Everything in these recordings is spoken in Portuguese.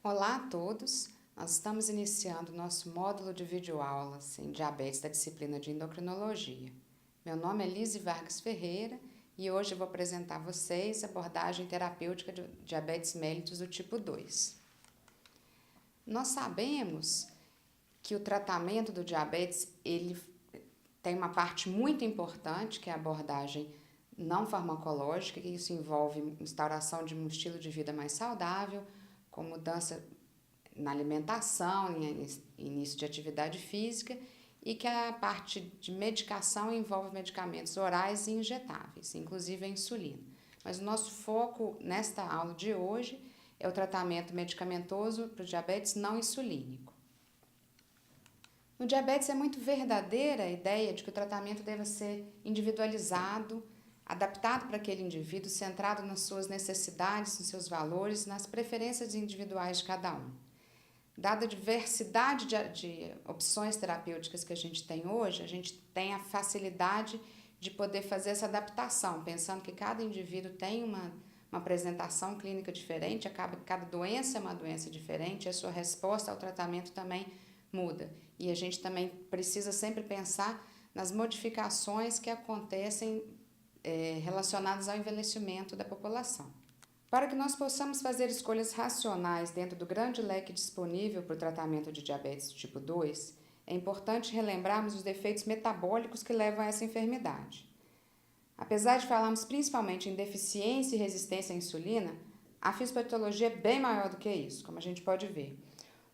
Olá a todos! Nós estamos iniciando nosso módulo de videoaulas em diabetes da disciplina de endocrinologia. Meu nome é Lise Vargas Ferreira e hoje eu vou apresentar a vocês a abordagem terapêutica de diabetes mellitus do tipo 2. Nós sabemos que o tratamento do diabetes ele tem uma parte muito importante, que é a abordagem não farmacológica, que isso envolve instauração de um estilo de vida mais saudável, com mudança na alimentação, início de atividade física, e que a parte de medicação envolve medicamentos orais e injetáveis, inclusive a insulina. Mas o nosso foco nesta aula de hoje é o tratamento medicamentoso para o diabetes não insulínico. No diabetes é muito verdadeira a ideia de que o tratamento deve ser individualizado, adaptado para aquele indivíduo, centrado nas suas necessidades, nos seus valores, nas preferências individuais de cada um. Dada a diversidade de opções terapêuticas que a gente tem hoje, a gente tem a facilidade de poder fazer essa adaptação, pensando que cada indivíduo tem uma apresentação clínica diferente, cada doença é uma doença diferente, a sua resposta ao tratamento também muda. E a gente também precisa sempre pensar nas modificações que acontecem relacionadas ao envelhecimento da população. Para que nós possamos fazer escolhas racionais dentro do grande leque disponível para o tratamento de diabetes do tipo 2, é importante relembrarmos os defeitos metabólicos que levam a essa enfermidade. Apesar de falarmos principalmente em deficiência e resistência à insulina, a fisiopatologia é bem maior do que isso, como a gente pode ver.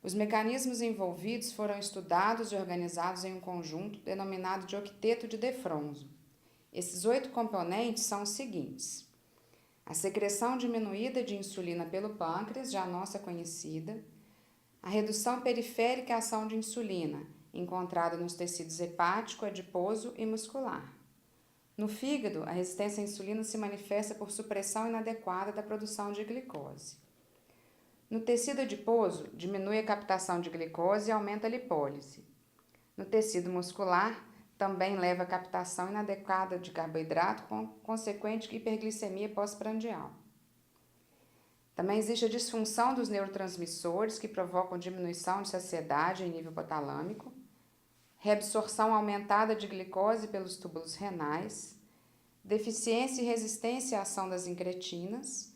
Os mecanismos envolvidos foram estudados e organizados em um conjunto denominado de octeto de Defronzo. Esses 8 componentes são os seguintes: a secreção diminuída de insulina pelo pâncreas, já nossa conhecida, a redução periférica à ação de insulina, encontrada nos tecidos hepático, adiposo e muscular. No fígado, a resistência à insulina se manifesta por supressão inadequada da produção de glicose. No tecido adiposo, diminui a captação de glicose e aumenta a lipólise. No tecido muscular, também leva à captação inadequada de carboidrato com consequente hiperglicemia pós-prandial. Também existe a disfunção dos neurotransmissores que provocam diminuição de saciedade em nível hipotalâmico, reabsorção aumentada de glicose pelos túbulos renais, deficiência e resistência à ação das incretinas,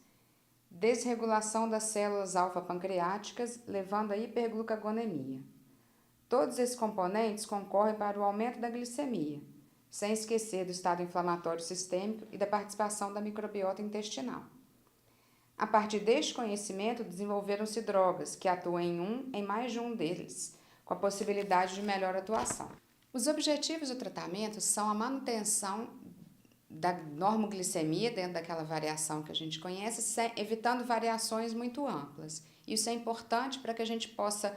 desregulação das células alfa-pancreáticas, levando à hiperglucagonemia. Todos esses componentes concorrem para o aumento da glicemia, sem esquecer do estado inflamatório sistêmico e da participação da microbiota intestinal. A partir deste conhecimento, desenvolveram-se drogas que atuam em mais de um deles, com a possibilidade de melhor atuação. Os objetivos do tratamento são a manutenção da normoglicemia dentro daquela variação que a gente conhece, evitando variações muito amplas. Isso é importante para que a gente possa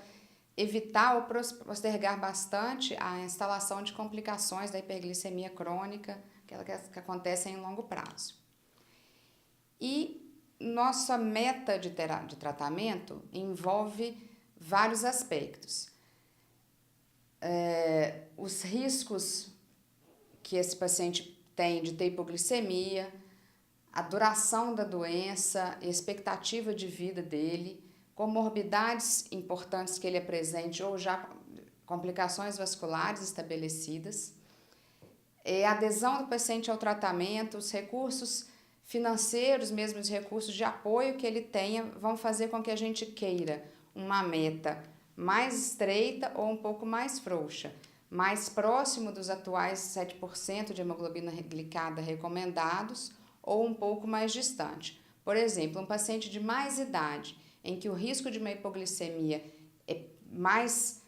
evitar ou postergar bastante a instalação de complicações da hiperglicemia crônica, aquela que acontece em longo prazo. E nossa meta de tratamento envolve vários aspectos. Os riscos que esse paciente tem de ter hipoglicemia, a duração da doença, a expectativa de vida dele, comorbidades importantes que ele apresente ou já complicações vasculares estabelecidas, a adesão do paciente ao tratamento, os recursos financeiros, mesmo os recursos de apoio que ele tenha, vão fazer com que a gente queira uma meta mais estreita ou um pouco mais frouxa, mais próximo dos atuais 7% de hemoglobina glicada recomendados ou um pouco mais distante. Por exemplo, um paciente de mais idade, em que o risco de uma hipoglicemia é mais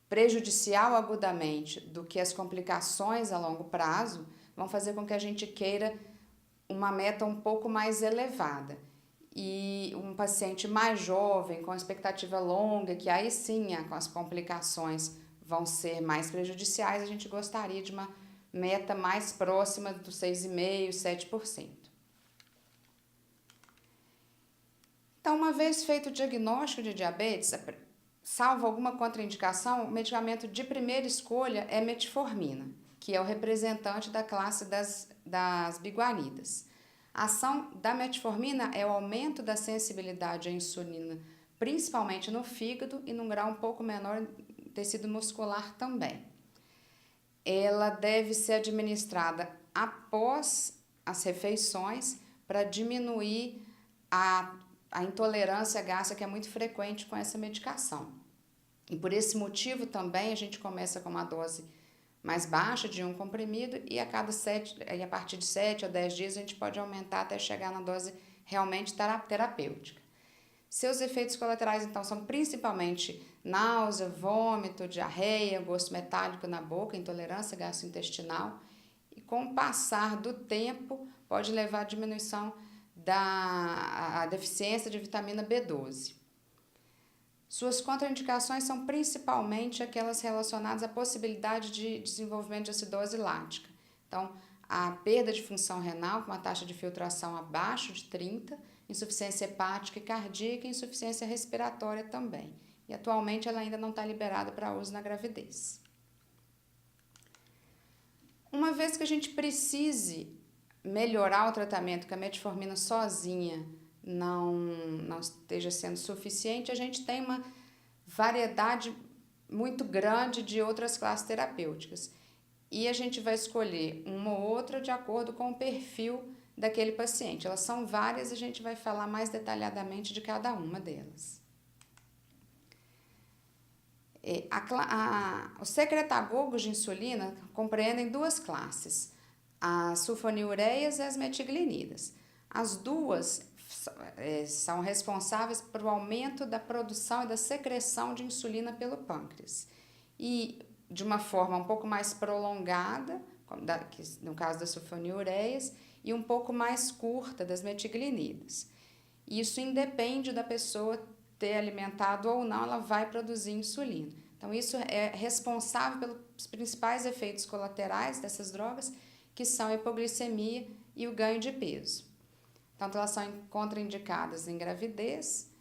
prejudicial agudamente do que as complicações a longo prazo, vão fazer com que a gente queira uma meta um pouco mais elevada. E um paciente mais jovem, com expectativa longa, que aí sim as complicações vão ser mais prejudiciais, a gente gostaria de uma meta mais próxima dos 6,5%, 7%. Então, uma vez feito o diagnóstico de diabetes, salvo alguma contraindicação, o medicamento de primeira escolha é metformina, que é o representante da classe das biguanidas. A ação da metformina é o aumento da sensibilidade à insulina principalmente no fígado e num grau um pouco menor no tecido muscular também. Ela deve ser administrada após as refeições para diminuir a intolerância gástrica que é muito frequente com essa medicação. E por esse motivo também a gente começa com uma dose mais baixa de um comprimido e a partir de 7 a 10 dias a gente pode aumentar até chegar na dose realmente terapêutica. Seus efeitos colaterais, então, são principalmente náusea, vômito, diarreia, gosto metálico na boca, intolerância gastrointestinal. E com o passar do tempo, pode levar à diminuição da deficiência de vitamina B12. Suas contraindicações são principalmente aquelas relacionadas à possibilidade de desenvolvimento de acidose lática. Então, a perda de função renal com uma taxa de filtração abaixo de 30, insuficiência hepática e cardíaca e insuficiência respiratória também. E atualmente ela ainda não está liberada para uso na gravidez. Uma vez que a gente precise melhorar o tratamento, que a metformina sozinha não esteja sendo suficiente, a gente tem uma variedade muito grande de outras classes terapêuticas. E a gente vai escolher uma ou outra de acordo com o perfil daquele paciente. Elas são várias e a gente vai falar mais detalhadamente de cada uma delas. Os secretagogos de insulina compreendem duas classes, as sulfonilureias e as metiglinidas. As duas são responsáveis pelo aumento da produção e da secreção de insulina pelo pâncreas. E de uma forma um pouco mais prolongada, no caso das sulfonilureias, e um pouco mais curta das metiglinidas. Isso independe da pessoa ter alimentado ou não, ela vai produzir insulina. Então, isso é responsável pelos principais efeitos colaterais dessas drogas, que são a hipoglicemia e o ganho de peso. Tanto elas são contraindicadas em gravidez,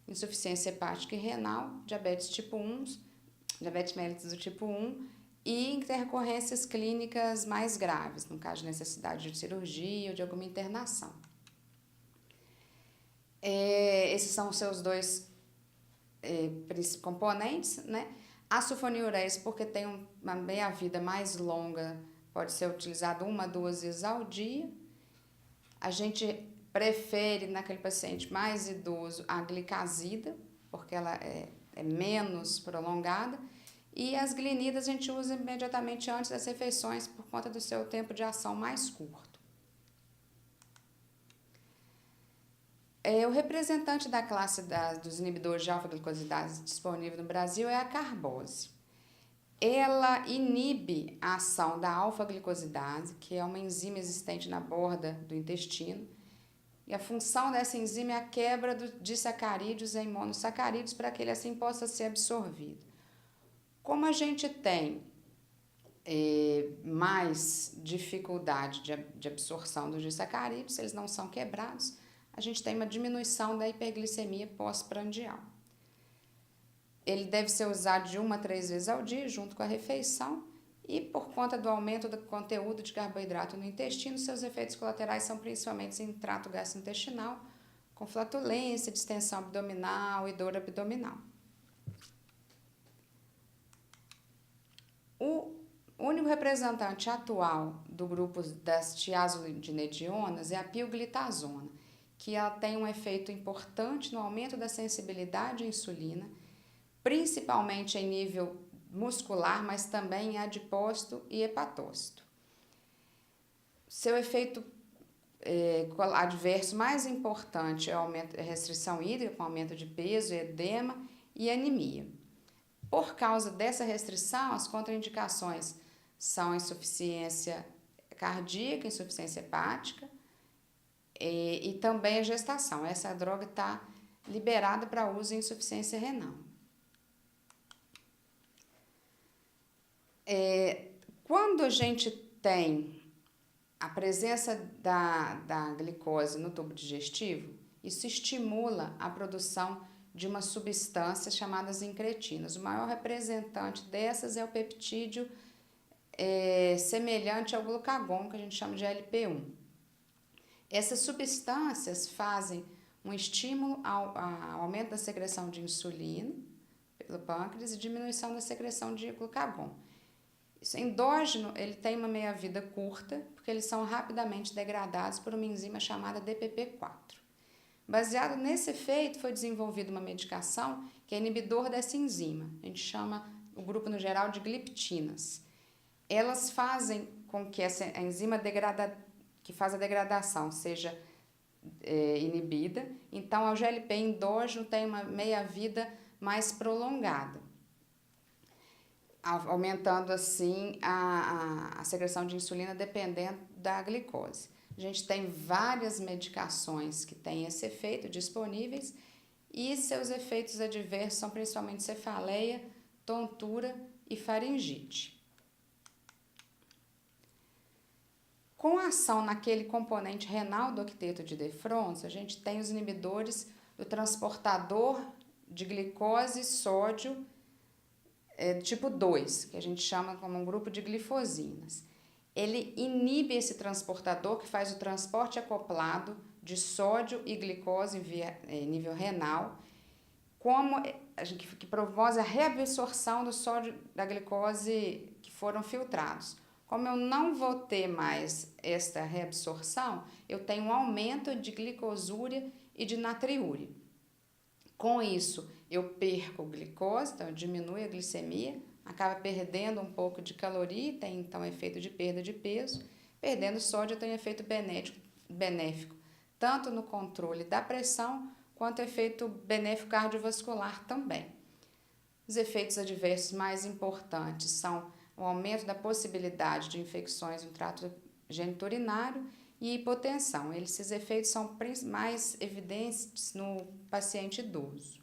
insuficiência hepática e renal, diabetes tipo 1, diabetes mellitus do tipo 1 e intercorrências clínicas mais graves, no caso de necessidade de cirurgia ou de alguma internação. Esses são os seus dois componentes, né? A sulfonilureias, porque tem uma meia-vida mais longa, pode ser utilizado 1 a 2 vezes ao dia. A gente prefere, naquele paciente mais idoso, a glicazida, porque ela é menos prolongada. E as glinidas a gente usa imediatamente antes das refeições, por conta do seu tempo de ação mais curto. O representante da classe dos inibidores de alfa-glicosidase disponível no Brasil é a carbose. Ela inibe a ação da alfa-glicosidase, que é uma enzima existente na borda do intestino, e a função dessa enzima é a quebra de sacarídeos em monossacarídeos para que ele assim possa ser absorvido. Como a gente tem mais dificuldade de absorção dos disacarídeos, eles não são quebrados, a gente tem uma diminuição da hiperglicemia pós-prandial. Ele deve ser usado de 1 a 3 vezes ao dia, junto com a refeição, e por conta do aumento do conteúdo de carboidrato no intestino, seus efeitos colaterais são principalmente em trato gastrointestinal, com flatulência, distensão abdominal e dor abdominal. O único representante atual do grupo das tiazolidinedionas é a pioglitazona, que ela tem um efeito importante no aumento da sensibilidade à insulina, principalmente em nível muscular, mas também em adipócito e hepatócito. Seu efeito adverso mais importante é a restrição hídrica, com aumento de peso, edema e anemia. Por causa dessa restrição, as contraindicações são a insuficiência cardíaca, insuficiência hepática e também a gestação. Essa droga está liberada para uso em insuficiência renal. Quando a gente tem a presença da glicose no tubo digestivo, isso estimula a produção de uma substância chamada incretinas. O maior representante dessas é o peptídeo semelhante ao glucagon, que a gente chama de LP1. Essas substâncias fazem um estímulo ao aumento da secreção de insulina pelo pâncreas e diminuição da secreção de glucagon. Isso endógeno, ele tem uma meia-vida curta, porque eles são rapidamente degradados por uma enzima chamada DPP-4. Baseado nesse efeito, foi desenvolvida uma medicação que é inibidor dessa enzima. A gente chama o grupo no geral de gliptinas. Elas fazem com que essa enzima que faz a degradação seja inibida. Então, o GLP endógeno tem uma meia-vida mais prolongada, aumentando assim a secreção de insulina dependendo da glicose. A gente tem várias medicações que têm esse efeito disponíveis e seus efeitos adversos são principalmente cefaleia, tontura e faringite. Com a ação naquele componente renal do octeto de de Fronz, a gente tem os inibidores do transportador de glicose e sódio tipo 2, que a gente chama como um grupo de glifosinas. Ele inibe esse transportador que faz o transporte acoplado de sódio e glicose em nível renal, que promove a reabsorção do sódio da glicose que foram filtrados. Como eu não vou ter mais esta reabsorção, eu tenho um aumento de glicosúria e de natriúria. Com isso, eu perco glicose, então diminui a glicemia, acaba perdendo um pouco de caloria, tem então efeito de perda de peso. Perdendo sódio tem efeito benéfico, tanto no controle da pressão, quanto efeito benéfico cardiovascular também. Os efeitos adversos mais importantes são o aumento da possibilidade de infecções no trato geniturinário e hipotensão. Esses efeitos são mais evidentes no paciente idoso.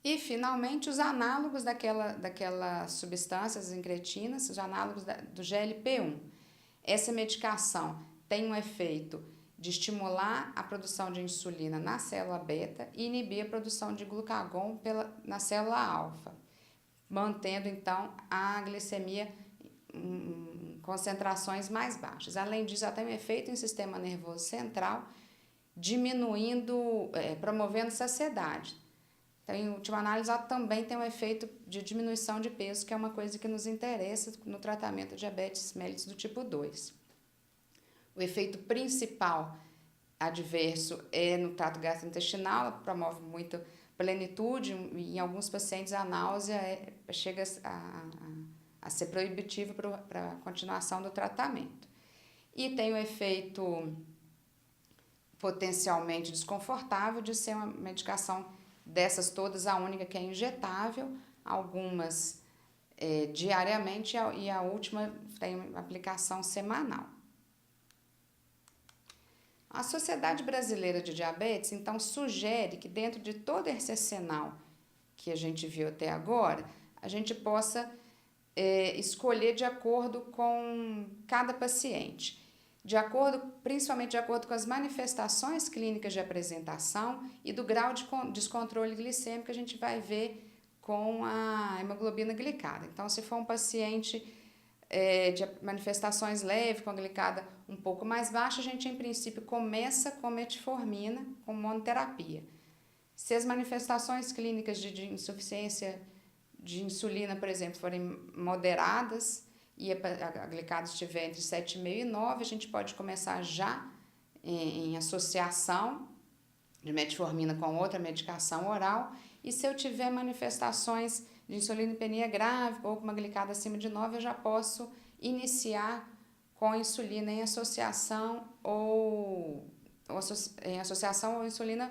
E, finalmente, os análogos daquelas substâncias incretinas, os análogos do GLP-1. Essa medicação tem um efeito de estimular a produção de insulina na célula beta e inibir a produção de glucagon na célula alfa, mantendo, então, a glicemia em concentrações mais baixas. Além disso, ela tem um efeito em sistema nervoso central, promovendo saciedade. Então, em última análise, ela também tem um efeito de diminuição de peso, que é uma coisa que nos interessa no tratamento de diabetes mellitus do tipo 2. O efeito principal adverso é no trato gastrointestinal, ela promove muito plenitude, e em alguns pacientes a náusea chega a ser proibitiva para a continuação do tratamento. E tem o efeito potencialmente desconfortável de ser uma medicação dessas todas, a única que é injetável, algumas diariamente e a última tem aplicação semanal. A Sociedade Brasileira de Diabetes, então, sugere que dentro de todo esse arsenal que a gente viu até agora, a gente possa escolher de acordo com cada paciente, principalmente de acordo com as manifestações clínicas de apresentação e do grau de descontrole glicêmico que a gente vai ver com a hemoglobina glicada. Então, se for um paciente de manifestações leves, com a glicada um pouco mais baixa, a gente, em princípio, começa com metformina, com monoterapia. Se as manifestações clínicas de insuficiência de insulina, por exemplo, forem moderadas e a glicada estiver entre 7,5 e 9, a gente pode começar já em associação de metformina com outra medicação oral. E se eu tiver manifestações de insulinopenia grave ou com uma glicada acima de 9, eu já posso iniciar com insulina em associação ou insulina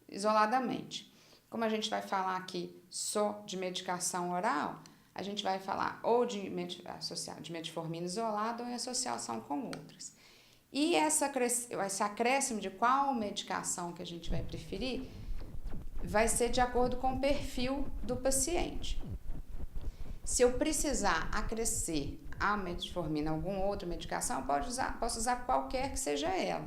isoladamente. Como a gente vai falar aqui só de medicação oral, a gente vai falar ou de metformina isolada ou em associação com outras. E esse acréscimo de qual medicação que a gente vai preferir vai ser de acordo com o perfil do paciente. Se eu precisar acrescer a metformina, alguma outra medicação, eu posso usar qualquer que seja ela.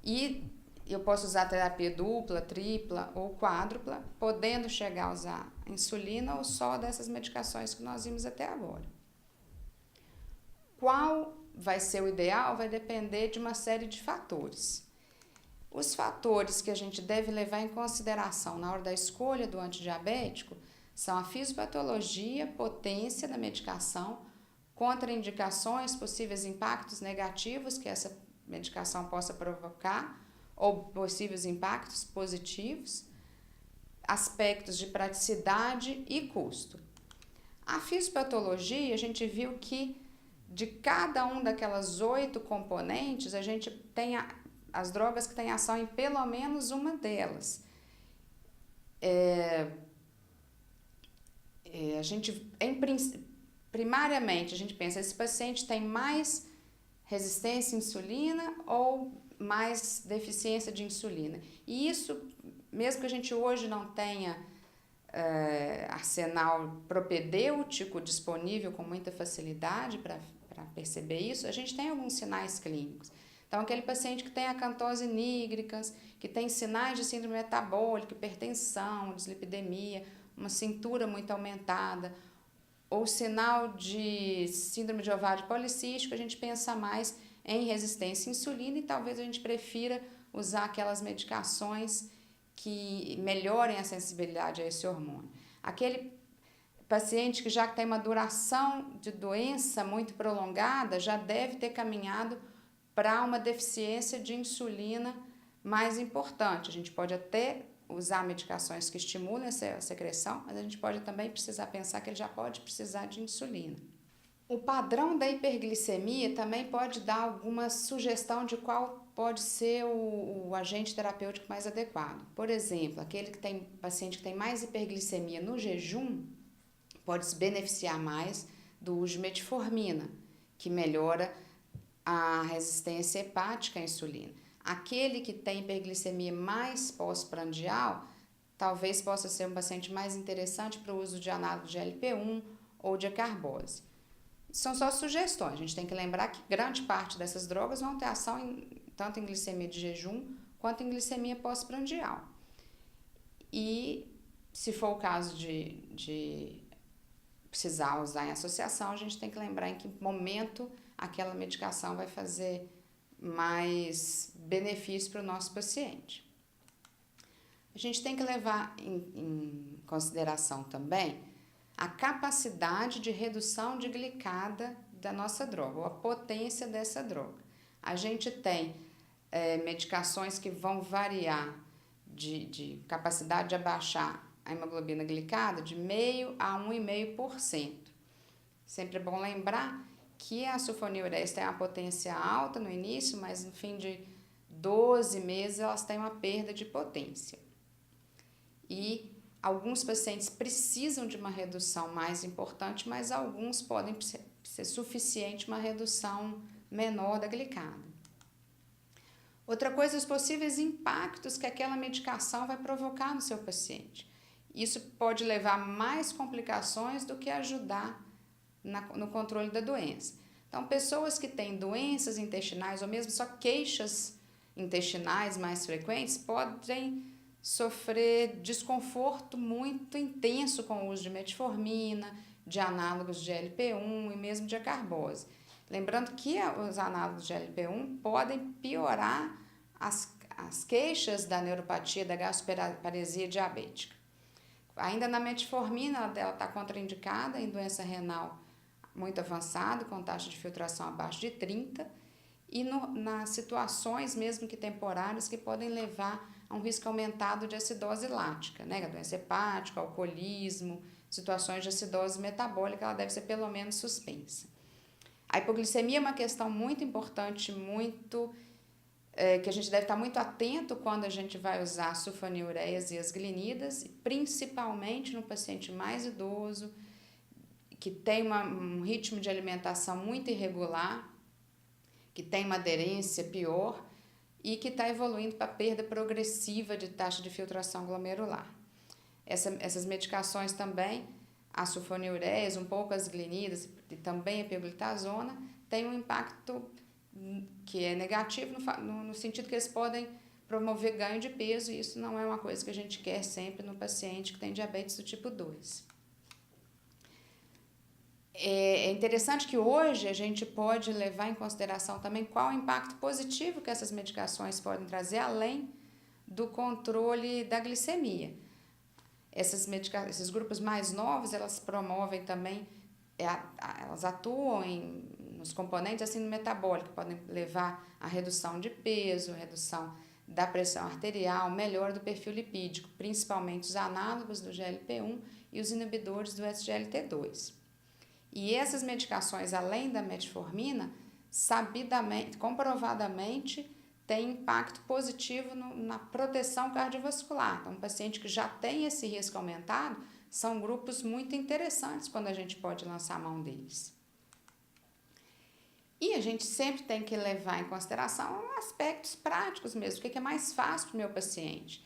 E eu posso usar terapia dupla, tripla ou quádrupla, podendo chegar a usar insulina ou só dessas medicações que nós vimos até agora. Qual vai ser o ideal vai depender de uma série de fatores. Os fatores que a gente deve levar em consideração na hora da escolha do antidiabético são a fisiopatologia, potência da medicação, contraindicações, possíveis impactos negativos que essa medicação possa provocar ou possíveis impactos positivos, aspectos de praticidade e custo. A fisiopatologia, a gente viu que de cada um daquelas 8 componentes, a gente tem as drogas que têm ação em pelo menos uma delas. Primariamente, a gente pensa, esse paciente tem mais resistência à insulina ou mais deficiência de insulina. E isso, mesmo que a gente hoje não tenha arsenal propedêutico disponível com muita facilidade para perceber isso, a gente tem alguns sinais clínicos. Então, aquele paciente que tem acantose nígricas, que tem sinais de síndrome metabólica, hipertensão, dislipidemia, uma cintura muito aumentada, ou sinal de síndrome de ovário policístico, a gente pensa mais em resistência à insulina e talvez a gente prefira usar aquelas medicações que melhorem a sensibilidade a esse hormônio. Aquele paciente que já tem uma duração de doença muito prolongada já deve ter caminhado para uma deficiência de insulina mais importante. A gente pode até usar medicações que estimulam essa secreção, mas a gente pode também precisar pensar que ele já pode precisar de insulina. O padrão da hiperglicemia também pode dar alguma sugestão de qual pode ser o agente terapêutico mais adequado. Por exemplo, aquele paciente que tem mais hiperglicemia no jejum pode se beneficiar mais do uso de metformina, que melhora a resistência hepática à insulina. Aquele que tem hiperglicemia mais pós-prandial, talvez possa ser um paciente mais interessante para o uso de análogos de GLP-1 ou de acarbose. São só sugestões, a gente tem que lembrar que grande parte dessas drogas vão ter ação tanto em glicemia de jejum quanto em glicemia pós-prandial. E se for o caso de precisar usar em associação, a gente tem que lembrar em que momento aquela medicação vai fazer mais benefício para o nosso paciente. A gente tem que levar em consideração também a capacidade de redução de glicada da nossa droga, ou a potência dessa droga. A gente tem medicações que vão variar de capacidade de abaixar a hemoglobina glicada de 0,5% a 1,5%. Sempre é bom lembrar que a sulfonilureias tem uma potência alta no início, mas no fim de 12 meses elas têm uma perda de potência. E alguns pacientes precisam de uma redução mais importante, mas alguns podem ser suficiente uma redução menor da glicada. Outra coisa, os possíveis impactos que aquela medicação vai provocar no seu paciente. Isso pode levar a mais complicações do que ajudar no controle da doença. Então, pessoas que têm doenças intestinais ou mesmo só queixas intestinais mais frequentes podem sofrer desconforto muito intenso com o uso de metformina, de análogos de GLP-1 e mesmo de acarbose. Lembrando que os análogos de GLP-1 podem piorar as queixas da neuropatia da gastroparesia diabética. Ainda na metformina, ela está contraindicada em doença renal muito avançada, com taxa de filtração abaixo de 30, e nas situações, mesmo que temporárias, que podem levar a um risco aumentado de acidose lática, né? A doença hepática, alcoolismo, situações de acidose metabólica, ela deve ser pelo menos suspensa. A hipoglicemia é uma questão muito importante, que a gente deve estar muito atento quando a gente vai usar sulfonilureias e as glinidas, principalmente no paciente mais idoso, que tem um ritmo de alimentação muito irregular, que tem uma aderência pior e que está evoluindo para perda progressiva de taxa de filtração glomerular. Essas medicações também, a sulfonilureias, um pouco as glinidas e também a pioglitazona, têm um impacto que é negativo no sentido que eles podem promover ganho de peso, e isso não é uma coisa que a gente quer sempre no paciente que tem diabetes do tipo 2. É interessante que hoje a gente pode levar em consideração também qual o impacto positivo que essas medicações podem trazer, além do controle da glicemia. Esses grupos mais novos, elas promovem também, elas atuam nos componentes assim, metabólico, que podem levar à redução de peso, redução da pressão arterial, melhora do perfil lipídico, principalmente os análogos do GLP-1 e os inibidores do SGLT2. E essas medicações, além da metformina, sabidamente, comprovadamente, tem impacto positivo na proteção cardiovascular. Então, um paciente que já tem esse risco aumentado, são grupos muito interessantes quando a gente pode lançar a mão deles. E a gente sempre tem que levar em consideração aspectos práticos mesmo, o que é mais fácil para o meu paciente.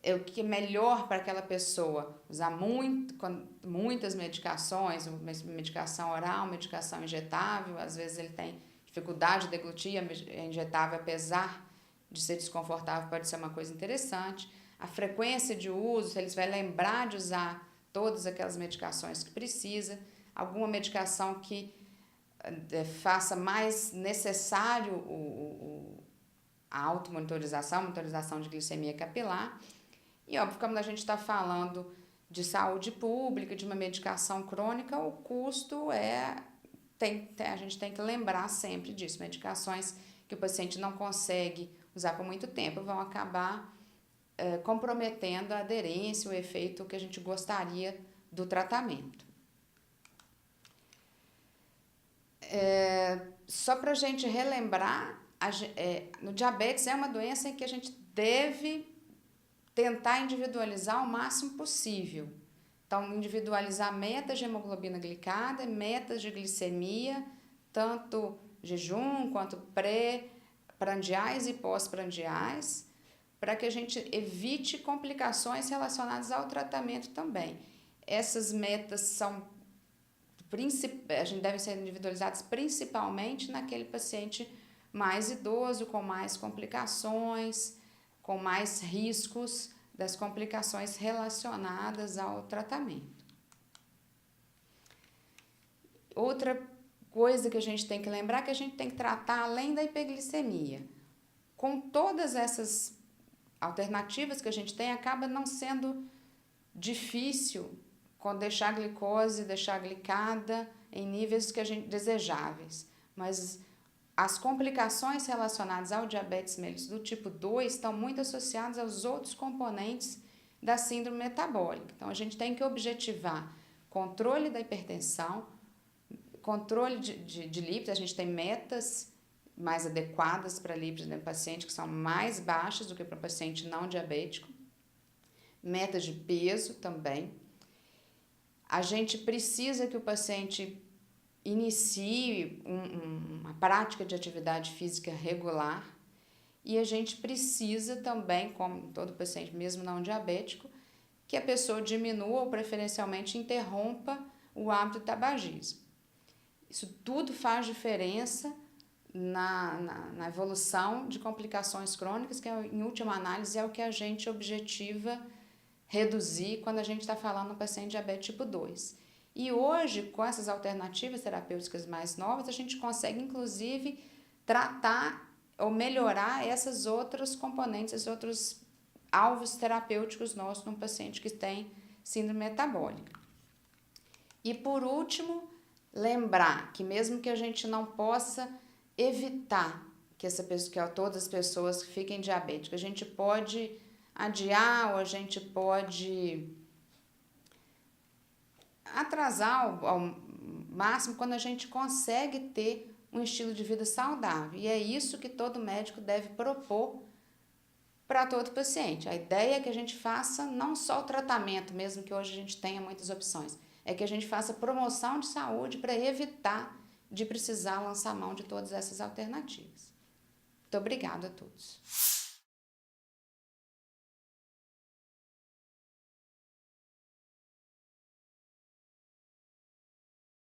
O que é melhor para aquela pessoa, usar muitas medicações, medicação oral, medicação injetável, às vezes ele tem dificuldade de deglutir a injetável, apesar de ser desconfortável, pode ser uma coisa interessante. A frequência de uso, se eles vai lembrar de usar todas aquelas medicações que precisa, alguma medicação que faça mais necessário a monitorização de glicemia capilar. E óbvio, quando a gente está falando de saúde pública, de uma medicação crônica, o custo a gente tem que lembrar sempre disso. Medicações que o paciente não consegue usar por muito tempo vão acabar comprometendo a aderência, o efeito que a gente gostaria do tratamento. Só para a gente relembrar, no diabetes é uma doença em que a gente deve tentar individualizar o máximo possível. Então, individualizar metas de hemoglobina glicada, metas de glicemia, tanto jejum quanto pré-prandiais e pós-prandiais, para que a gente evite complicações relacionadas ao tratamento também. Essas metas a gente deve ser individualizadas principalmente naquele paciente mais idoso, com mais complicações, com mais riscos das complicações relacionadas ao tratamento. Outra coisa que a gente tem que lembrar é que a gente tem que tratar além da hiperglicemia. Com todas essas alternativas que a gente tem, acaba não sendo difícil deixar a glicose, deixar a glicada em níveis que a gente desejáveis. Mas as complicações relacionadas ao diabetes mellitus do tipo 2 estão muito associadas aos outros componentes da síndrome metabólica. Então, a gente tem que objetivar controle da hipertensão, controle de lípidos. A gente tem metas mais adequadas para lípidos do paciente, que são mais baixas do que para o paciente não diabético. Metas de peso também. A gente precisa que o paciente inicie uma prática de atividade física regular e a gente precisa também, como todo paciente, mesmo não diabético, que a pessoa diminua ou preferencialmente interrompa o hábito do tabagismo. Isso tudo faz diferença na evolução de complicações crônicas, que em última análise é o que a gente objetiva reduzir quando a gente está falando no paciente diabetes tipo 2. E hoje, com essas alternativas terapêuticas mais novas, a gente consegue, inclusive, tratar ou melhorar esses outros componentes, esses outros alvos terapêuticos nossos num paciente que tem síndrome metabólica. E, por último, lembrar que mesmo que a gente não possa evitar que todas as pessoas fiquem diabéticas, a gente pode adiar ou a gente pode atrasar ao máximo quando a gente consegue ter um estilo de vida saudável. E é isso que todo médico deve propor para todo paciente. A ideia é que a gente faça não só o tratamento, mesmo que hoje a gente tenha muitas opções, é que a gente faça promoção de saúde para evitar de precisar lançar mão de todas essas alternativas. Muito obrigada a todos.